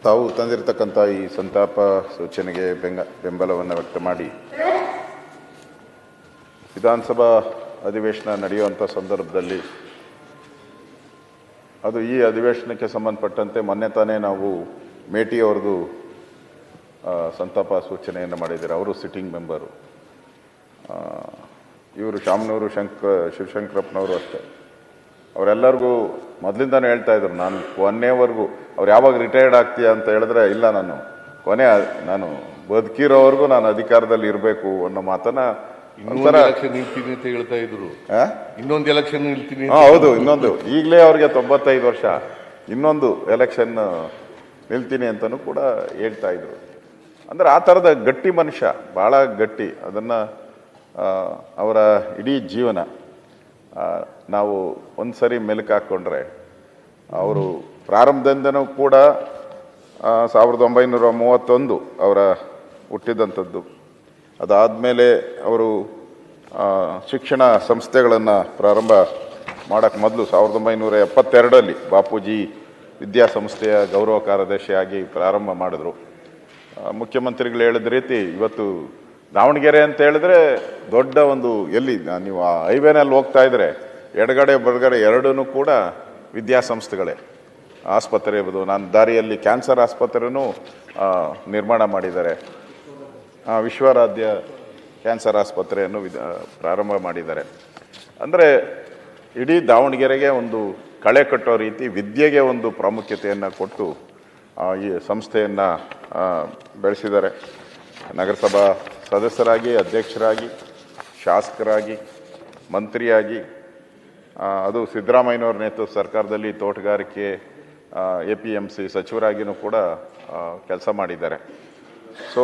ತಾವು ತಂದಿರತಕ್ಕಂಥ ಈ ಸಂತಾಪ ಸೂಚನೆಗೆ ಬೆಂಬಲವನ್ನು ವ್ಯಕ್ತ ಮಾಡಿ ವಿಧಾನಸಭಾ ಅಧಿವೇಶನ ನಡೆಯುವಂಥ ಸಂದರ್ಭದಲ್ಲಿ ಅದು ಈ ಅಧಿವೇಶನಕ್ಕೆ ಸಂಬಂಧಪಟ್ಟಂತೆ ಮೊನ್ನೆ ತಾನೇ ನಾವು ಮೇಟಿ ಅವ್ರದ್ದು ಸಂತಾಪ ಸೂಚನೆಯನ್ನು ಮಾಡಿದ್ದಾರೆ. ಅವರು ಸಿಟ್ಟಿಂಗ್ ಮೆಂಬರು. ಇವರು ಶಾಮನೂರು ಶಿವಶಂಕರಪ್ಪನವರು ಅಷ್ಟೇ. ಅವರೆಲ್ಲರಿಗೂ ಮೊದಲಿಂದಾನೇ ಹೇಳ್ತಾ ಇದ್ರು, ನಾನು ಕೊನೆವರೆಗೂ ಅವ್ರು ಯಾವಾಗ ರಿಟೈರ್ಡ್ ಆಗ್ತೀಯಾ ಅಂತ ಹೇಳಿದ್ರೆ, ಇಲ್ಲ ನಾನು ಬದುಕಿರೋವರೆಗೂ ನಾನು ಅಧಿಕಾರದಲ್ಲಿ ಇರಬೇಕು ಅನ್ನೋ ಮಾತನ್ನ ನಿಲ್ತೀನಿ ಅಂತ ಹೇಳ್ತಾ ಇದ್ರು. ಇನ್ನೊಂದು ಎಲೆಕ್ಷನ್ ನಿಲ್ತೀನಿ. ಹೌದು, ಇನ್ನೊಂದು ಈಗಲೇ ಅವ್ರಿಗೆ 95 ವರ್ಷ, ಇನ್ನೊಂದು ಎಲೆಕ್ಷನ್ ನಿಲ್ತೀನಿ ಅಂತಲೂ ಕೂಡ ಹೇಳ್ತಾ ಇದ್ರು. ಅಂದ್ರೆ ಆ ಥರದ ಗಟ್ಟಿ ಮನುಷ್ಯ, ಭಾಳ ಗಟ್ಟಿ. ಅದನ್ನು ಅವರ ಇಡೀ ಜೀವನ ನಾವು ಒಂದು ಸರಿ ಮೆಲುಕು ಹಾಕ್ಕೊಂಡ್ರೆ, ಅವರು ಪ್ರಾರಂಭದಿಂದನೂ ಕೂಡ 1931 ಅವರ ಹುಟ್ಟಿದಂಥದ್ದು. ಅದಾದಮೇಲೆ ಅವರು ಶಿಕ್ಷಣ ಸಂಸ್ಥೆಗಳನ್ನು ಪ್ರಾರಂಭ ಮಾಡೋಕ್ಕೆ ಮೊದಲು 1972 ಬಾಪೂಜಿ ವಿದ್ಯಾಸಂಸ್ಥೆಯ ಗೌರವ ಕಾರ್ಯದರ್ಶಿಯಾಗಿ ಪ್ರಾರಂಭ ಮಾಡಿದ್ರು. ಮುಖ್ಯಮಂತ್ರಿಗಳು ಹೇಳಿದ ರೀತಿ ಇವತ್ತು ದಾವಣಗೆರೆ ಅಂತ ಹೇಳಿದ್ರೆ ದೊಡ್ಡ ಒಂದು, ಎಲ್ಲಿ ನೀವು ಆ ಹೈವೇನಲ್ಲಿ ಹೋಗ್ತಾ ಇದ್ರೆ ಎಡಗಡೆ ಬಲಗಡೆ ಎರಡೂ ಕೂಡ ವಿದ್ಯಾಸಂಸ್ಥೆಗಳೇ. ಆಸ್ಪತ್ರೆ ಇರ್ಬೋದು, ನಾನು ದಾರಿಯಲ್ಲಿ ಕ್ಯಾನ್ಸರ್ ಆಸ್ಪತ್ರೆನೂ ನಿರ್ಮಾಣ ಮಾಡಿದ್ದಾರೆ. ವಿಶ್ವರಾಧ್ಯ ಕ್ಯಾನ್ಸರ್ ಆಸ್ಪತ್ರೆಯನ್ನು ಪ್ರಾರಂಭ ಮಾಡಿದ್ದಾರೆ. ಅಂದರೆ ಇಡೀ ದಾವಣಗೆರೆಗೆ ಒಂದು ಕಳೆ ಕಟ್ಟೋ ರೀತಿ ವಿದ್ಯೆಗೆ ಒಂದು ಪ್ರಾಮುಖ್ಯತೆಯನ್ನು ಕೊಟ್ಟು ಈ ಸಂಸ್ಥೆಯನ್ನು ಬೆಳೆಸಿದ್ದಾರೆ. ನಗರಸಭಾ ಸದಸ್ಯರಾಗಿ, ಅಧ್ಯಕ್ಷರಾಗಿ, ಶಾಸಕರಾಗಿ, ಮಂತ್ರಿಯಾಗಿ, ಅದು ಸಿದ್ದರಾಮಯ್ಯನವ್ರ ನೇತೃತ್ವ ಸರ್ಕಾರದಲ್ಲಿ ತೋಟಗಾರಿಕೆ APMC ಸಚಿವರಾಗಿಯೂ ಕೂಡ ಕೆಲಸ ಮಾಡಿದ್ದಾರೆ. ಸೊ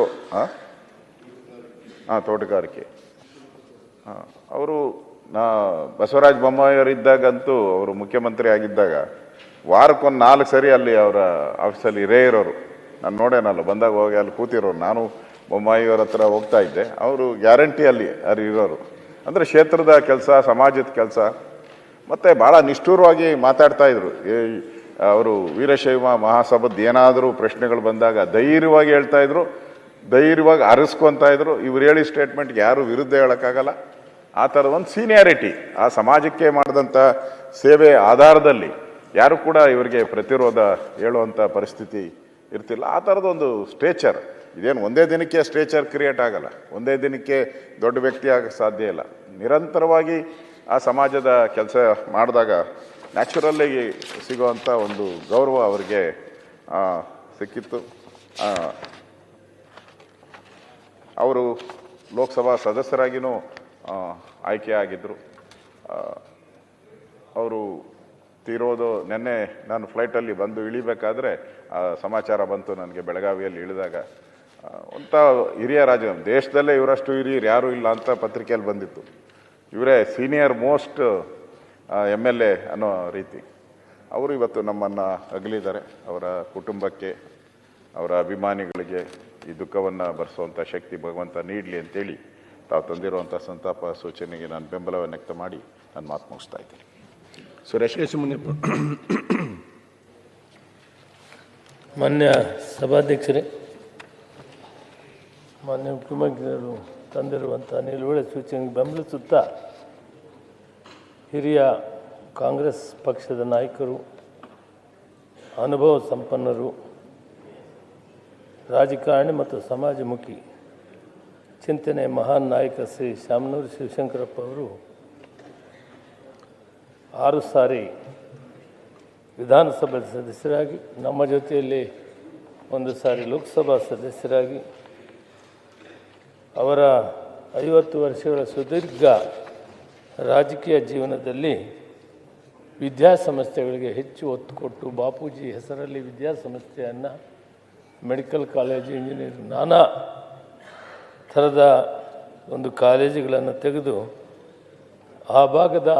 ತೋಟಗಾರಿಕೆ ಅವರು ಬಸವರಾಜ ಬೊಮ್ಮಾಯಿಯವರಿದ್ದಾಗಂತೂ, ಅವರು ಮುಖ್ಯಮಂತ್ರಿ ಆಗಿದ್ದಾಗ ವಾರಕ್ಕೊಂದು 4 ಸರಿ ಅಲ್ಲಿ ಅವರ ಆಫೀಸಲ್ಲಿ ಇರೇ ಇರೋರು. ನಾನು ನೋಡೇನಲ್ಲ, ಬಂದಾಗ ಹೋಗಿ ಅಲ್ಲಿ ಕೂತಿರೋರು. ನಾನು ಬೊಮ್ಮಾಯಿಯವರ ಹತ್ರ ಹೋಗ್ತಾ ಇದ್ದೆ, ಅವರು ಗ್ಯಾರಂಟಿ ಅಲ್ಲಿ ಇರೋರು. ಅಂದರೆ ಕ್ಷೇತ್ರದ ಕೆಲಸ, ಸಮಾಜದ ಕೆಲಸ, ಮತ್ತು ಭಾಳ ನಿಷ್ಠೂರವಾಗಿ ಮಾತಾಡ್ತಾ ಇದ್ರು. ಅವರು ವೀರಶೈವ ಮಹಾಸಭಾದ ಏನಾದರೂ ಪ್ರಶ್ನೆಗಳು ಬಂದಾಗ ಧೈರ್ಯವಾಗಿ ಹೇಳ್ತಾ ಇದ್ರು, ಧೈರ್ಯವಾಗಿ ಅರಸ್ಕೊತಾ ಇದ್ರು. ಇವ್ರು ಹೇಳಿ ಸ್ಟೇಟ್ಮೆಂಟ್ಗೆ ಯಾರು ವಿರುದ್ಧ ಹೇಳೋಕ್ಕಾಗಲ್ಲ. ಆ ಥರದ ಒಂದು ಸೀನಿಯಾರಿಟಿ, ಆ ಸಮಾಜಕ್ಕೆ ಮಾಡಿದಂಥ ಸೇವೆ ಆಧಾರದಲ್ಲಿ ಯಾರು ಕೂಡ ಇವರಿಗೆ ಪ್ರತಿರೋಧ ಹೇಳುವಂಥ ಪರಿಸ್ಥಿತಿ ಇರ್ತಿಲ್ಲ. ಆ ಥರದೊಂದು ಸ್ಟೇಚರ್, ಇದೇನು ಒಂದೇ ದಿನಕ್ಕೆ ಸ್ಟೇಚರ್ ಕ್ರಿಯೇಟ್ ಆಗಲ್ಲ, ಒಂದೇ ದಿನಕ್ಕೆ ದೊಡ್ಡ ವ್ಯಕ್ತಿ ಆಗಕ್ಕೆ ಸಾಧ್ಯ ಇಲ್ಲ. ನಿರಂತರವಾಗಿ ಆ ಸಮಾಜದ ಕೆಲಸ ಮಾಡಿದಾಗ ನ್ಯಾಚುರಲ್ಲಾಗಿ ಸಿಗುವಂಥ ಒಂದು ಗೌರವ ಅವರಿಗೆ ಸಿಕ್ಕಿತ್ತು. ಅವರು ಲೋಕಸಭಾ ಸದಸ್ಯರಾಗಿಯೂ ಆಯ್ಕೆ ಆಗಿದ್ದರು. ಅವರು ತೀರೋದು ನೆನ್ನೆ ನಾನು ಫ್ಲೈಟಲ್ಲಿ ಬಂದು ಇಳಿಬೇಕಾದ್ರೆ ಸಮಾಚಾರ ಬಂತು ನನಗೆ. ಬೆಳಗಾವಿಯಲ್ಲಿ ಇಳಿದಾಗ ಒಂಥ ಹಿರಿಯ ರಾಜ, ದೇಶದಲ್ಲೇ ಇವರಷ್ಟು ಹಿರಿಯರು ಯಾರೂ ಇಲ್ಲ ಅಂತ ಪತ್ರಿಕೆಯಲ್ಲಿ ಬಂದಿತ್ತು. ಇವರೇ ಸೀನಿಯರ್ ಮೋಸ್ಟ್ MLA ಅನ್ನೋ ರೀತಿ. ಅವರು ಇವತ್ತು ನಮ್ಮನ್ನು ಅಗಲಿದ್ದಾರೆ. ಅವರ ಕುಟುಂಬಕ್ಕೆ, ಅವರ ಅಭಿಮಾನಿಗಳಿಗೆ ಈ ದುಃಖವನ್ನು ಭರಿಸುವಂಥ ಶಕ್ತಿ ಭಗವಂತ ನೀಡಲಿ ಅಂತೇಳಿ ತಾವು ತಂದಿರುವಂಥ ಸಂತಾಪ ಸೂಚನೆಗೆ ನಾನು ಬೆಂಬಲವನ್ನು ವ್ಯಕ್ತ ಮಾಡಿ ನಾನು ಮಾತು ಮುಗಿಸ್ತಾ ಇದ್ದೀನಿ. ಸುರೇಶ್ ಮುನಿಯಪ್ಪ. ಮಾನ್ಯ ಸಭಾಧ್ಯಕ್ಷರೇ, ಮಾನ್ಯ ಮುಖ್ಯಮಂತ್ರಿಗಳು ತಂದಿರುವಂಥ ನಿಲುವಳಿ ಸೂಚನೆಗೆ ಬೆಂಬಲಿಸುತ್ತಾ ಹಿರಿಯ ಕಾಂಗ್ರೆಸ್ ಪಕ್ಷದ ನಾಯಕರು, ಅನುಭವ ಸಂಪನ್ನರು, ರಾಜಕಾರಣಿ ಮತ್ತು ಸಮಾಜಮುಖಿ ಚಿಂತನೆ ಮಹಾನ್ ನಾಯಕ ಶ್ರೀ ಶಾಮನೂರು ಶಿವಶಂಕರಪ್ಪ ಅವರು 6 ಸಾರಿ ವಿಧಾನಸಭೆ ಸದಸ್ಯರಾಗಿ, ನಮ್ಮ ಜೊತೆಯಲ್ಲಿ 1 ಸಾರಿ ಲೋಕಸಭಾ ಸದಸ್ಯರಾಗಿ, ಅವರ 50 ವರ್ಷಗಳ ಸುದೀರ್ಘ ರಾಜಕೀಯ ಜೀವನದಲ್ಲಿ ವಿದ್ಯಾಸಂಸ್ಥೆಗಳಿಗೆ ಹೆಚ್ಚು ಒತ್ತು ಕೊಟ್ಟು ಬಾಪೂಜಿ ಹೆಸರಲ್ಲಿ ವಿದ್ಯಾಸಂಸ್ಥೆಯನ್ನು, ಮೆಡಿಕಲ್ ಕಾಲೇಜು, ಇಂಜಿನಿಯರಿಂಗ್, ನಾನಾ ಥರದ ಒಂದು ಕಾಲೇಜುಗಳನ್ನು ತೆಗೆದು ಆ ಭಾಗದ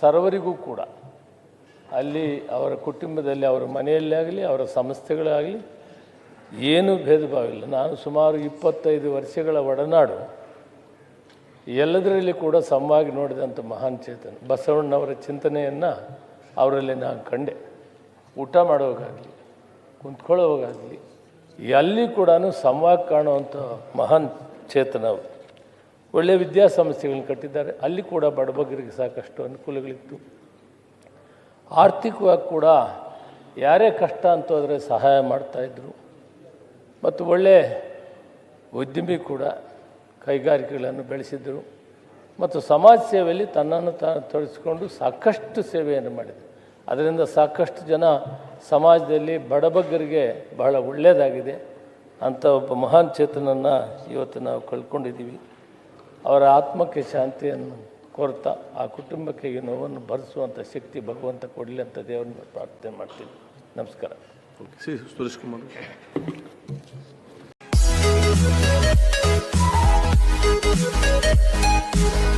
ಸರ್ವರಿಗೂ ಕೂಡ ಅಲ್ಲಿ ಅವರ ಕುಟುಂಬದಲ್ಲಿ, ಅವರ ಮನೆಯಲ್ಲೇ ಆಗಲಿ, ಅವರ ಸಂಸ್ಥೆಗಳಾಗಲಿ ಏನೂ ಭೇದ ಭಾವ ಇಲ್ಲ. ನಾನು ಸುಮಾರು 25 ವರ್ಷಗಳ ಒಡನಾಡು, ಎಲ್ಲದರಲ್ಲಿ ಕೂಡ ಸಮವಾಗಿ ನೋಡಿದಂಥ ಮಹಾನ್ ಚೇತನ ಬಸವಣ್ಣವರ ಚಿಂತನೆಯನ್ನು ಅವರಲ್ಲಿ ನಾನು ಕಂಡೆ. ಊಟ ಮಾಡುವಾಗಲಿ, ಕುಂತ್ಕೊಳ್ಳೋವಾಗಲಿ ಎಲ್ಲಿ ಕೂಡ ಸಂವಾದ ಕಾಣುವಂಥ ಮಹಾನ್ ಚೇತನ ಅವರು. ಒಳ್ಳೆಯ ವಿದ್ಯಾಸಂಸ್ಥೆಗಳನ್ನ ಕಟ್ಟಿದ್ದಾರೆ. ಅಲ್ಲಿ ಕೂಡ ಬಡಬಗರಿಗೆ ಸಾಕಷ್ಟು ಅನುಕೂಲಗಳಿತ್ತು. ಆರ್ಥಿಕವಾಗಿ ಕೂಡ ಯಾರೇ ಕಷ್ಟ ಅಂತ ಹೋದರೆ ಸಹಾಯ ಮಾಡ್ತಾಯಿದ್ರು. ಮತ್ತು ಒಳ್ಳೆಯ ಉದ್ಯಮಿ ಕೂಡ, ಕೈಗಾರಿಕೆಗಳನ್ನು ಬೆಳೆಸಿದರು ಮತ್ತು ಸಮಾಜ ಸೇವೆಯಲ್ಲಿ ತನ್ನನ್ನು ತಾನು ತೊಡಗಿಸಿಕೊಂಡು ಸಾಕಷ್ಟು ಸೇವೆಯನ್ನು ಮಾಡಿದರು. ಅದರಿಂದ ಸಾಕಷ್ಟು ಜನ ಸಮಾಜದಲ್ಲಿ ಬಡಬಗ್ಗರಿಗೆ ಬಹಳ ಒಳ್ಳೆಯದಾಗಿದೆ. ಅಂಥ ಒಬ್ಬ ಮಹಾನ್ ಚೇತನನ್ನು ಇವತ್ತು ನಾವು ಕಳ್ಕೊಂಡಿದ್ದೀವಿ. ಅವರ ಆತ್ಮಕ್ಕೆ ಶಾಂತಿಯನ್ನು ಕೋರ್ತಾ ಆ ಕುಟುಂಬಕ್ಕೆ ಈ ನೋವನ್ನು ಭರಿಸುವಂಥ ಶಕ್ತಿ ಭಗವಂತ ಕೊಡಲಿ ಅಂತ ದೇವರನ್ನ ಪ್ರಾರ್ಥನೆ ಮಾಡ್ತೀನಿ. ನಮಸ್ಕಾರ. ಸುರೇಶ್ ಕುಮಾರ್. Thank you.